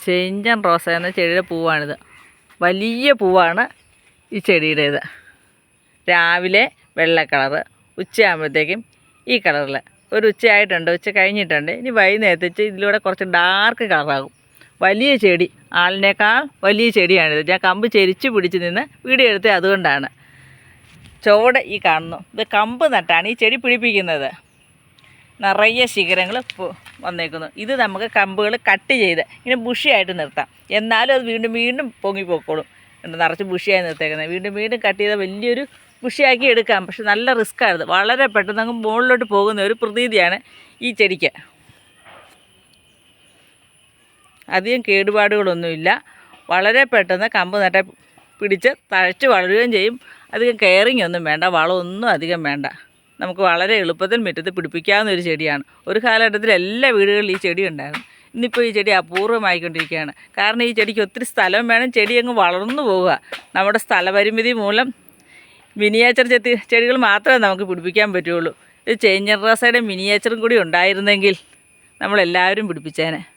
ചെഞ്ചൻ റോസ എന്ന ചെടിയുടെ പൂവാണിത്. വലിയ പൂവാണ് ഈ ചെടിയുടേത്. രാവിലെ വെള്ള കളറ്, ഉച്ചയാകുമ്പോഴത്തേക്കും ഈ കളറിൽ. ഒരു ഉച്ചയായിട്ടുണ്ട്, ഉച്ച കഴിഞ്ഞിട്ടുണ്ട്. ഇനി വൈകുന്നേരത്തേക്ക് ഇതിലൂടെ കുറച്ച് ഡാർക്ക് കളറാകും. വലിയ ചെടി, ആളിനേക്കാൾ വലിയ ചെടിയാണിത്. ഞാൻ കമ്പ് ചെരിച്ച് പിടിച്ച് നിന്ന് വീഡിയോ എടുത്തത് അതുകൊണ്ടാണ്. ചുവട് ഈ കാണുന്നു. ഇത് കമ്പ് നട്ടാണ് ഈ ചെടി പിടിപ്പിക്കുന്നത്. നിറയെ ശിഖരങ്ങൾ വന്നേക്കുന്നു. ഇത് നമുക്ക് കമ്പുകൾ കട്ട് ചെയ്ത് ഇങ്ങനെ ബുഷിയായിട്ട് നിർത്താം. എന്നാലും അത് വീണ്ടും വീണ്ടും പൊങ്ങിപ്പോക്കോളും. നിറച്ച് ബുഷിയായി നിർത്തേക്കുന്നത്. വീണ്ടും വീണ്ടും കട്ട് ചെയ്താൽ വലിയൊരു ബുഷിയാക്കി എടുക്കാം. പക്ഷെ നല്ല റിസ്ക്കാണിത്. വളരെ പെട്ടെന്ന് അങ്ങ് മുകളിലോട്ട് പോകുന്ന ഒരു പ്രതീതിയാണ് ഈ ചെടിക്ക്. അധികം കേടുപാടുകളൊന്നുമില്ല. വളരെ പെട്ടെന്ന് കമ്പ് നട്ട പിടിച്ച് തഴച്ച് വളരുകയും ചെയ്യും. അധികം കെയറിങ് ഒന്നും വേണ്ട, വളമൊന്നും അധികം വേണ്ട. നമുക്ക് വളരെ എളുപ്പത്തിൽ മുറ്റത്ത് പിടിപ്പിക്കാവുന്ന ഒരു ചെടിയാണ്. ഒരു കാലഘട്ടത്തിൽ എല്ലാ വീടുകളിലും ഈ ചെടി ഉണ്ടായിരുന്നു. ഇന്നിപ്പോൾ ഈ ചെടി അപൂർവമായിക്കൊണ്ടിരിക്കുകയാണ്. കാരണം ഈ ചെടിക്ക് ഒത്തിരി സ്ഥലം വേണം. ചെടി അങ്ങ് വളർന്നു പോവുക. നമ്മുടെ സ്ഥലപരിമിതി മൂലം മിനിയേച്ചർ ചെടികൾ മാത്രമേ നമുക്ക് പിടിപ്പിക്കാൻ പറ്റുള്ളൂ. ഇത് ചെഞ്ചൻ റോസയുടെ മിനിയേച്ചറും കൂടി ഉണ്ടായിരുന്നെങ്കിൽ നമ്മളെല്ലാവരും പിടിപ്പിച്ചേനെ.